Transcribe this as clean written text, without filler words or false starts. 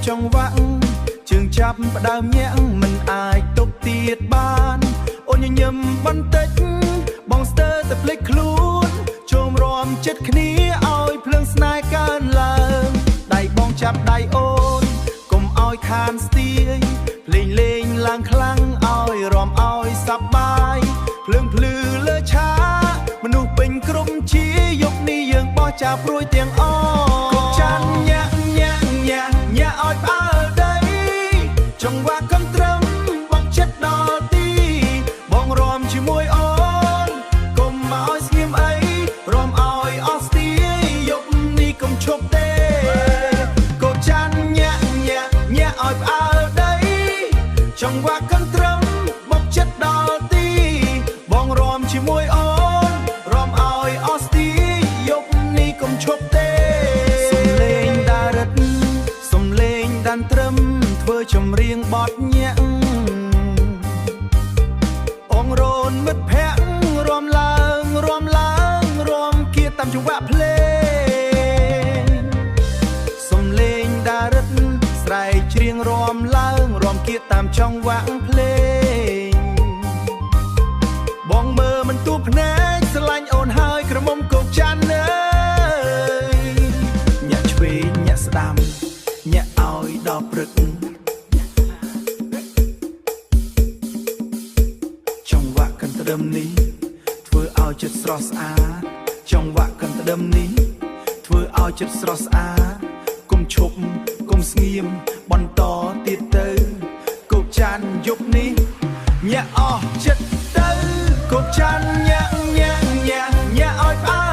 ចង្វាក់ជើងចាប់ផ្ដើមញាក់មិនអាចទប់ទៀតបានអូនញញឹមបន្តិចបងស្ទើរតែភ្លេចខ្លួនជុំរំចិត្តគ្នាឲ្យភ្លើងស្នេហ៍កើនឡើងដៃបងចាប់ដៃអូនកុំឲ្យខានស្ទាយភ្លេងលេងឡើងខ្លាំងឲ្យរំឲ្យសប្បាយភ្លើងភ្លឺលើឆាមនុស្សពេញក្រុមជាយប់នេះយើងបោះចាប់ព្រួយទាំងអកុំចាន់ញាក់ញាក់ញាក់ញាក់ឲ្យផ្អើលដីចង្វាក់កន្ទ្រឹមបងចិត្តដល់ទីបងរំជាមួយអូនកុំឲ្យស្ងៀមអីរំឲ្យអស់ស្ទាយយប់នេះកុំឈប់ទេកុំចាន់ញាក់ញាក់ញាក់ឲ្យផ្អើលដីចង្វាក់កន្ទ្រឹមបងចិត្តដល់ទីបងរំជាមួយអូនរំឲ្យអស់ស្ទាយយប់នេះកុំឈប់ទេសំលេងដារិតសំលេងដានត្រឹមធ្វើចម្រៀងបត់ញាក់អងរនមិត្តភក្តិរំឡើងរំឡើងរំគៀតាមចង្វាក់ភ្លេងសំលេងដារិតស្រែកច្រៀងរំឡើងរំគៀតាមចង្វាក់ភ្លេងបងមើលមិនទូភ្នែកស្រឡាញ់អូនហើយក្រមុំគោកចាន់អើយញាក់ឆ្វេងញាក់ស្ដាំញាក់ឲ្យដល់ព្រឹកចង្វាក់កន្ទ្រឹមនេះធ្វើឲ្យចិត្តស្រស់ស្អាតចង្វាក់កន្ទ្រឹមនេះធ្វើឲ្យចិត្តស្រស់ស្អាតកុំឈប់កុំស្ងៀមបន្តទៀតទៅគោកចាន់យប់នេះញាក់អស់ចិត្តទៅគោកចាន់ញាក់ញាក់ញាក់ញាក់ឲ្យផ្អើ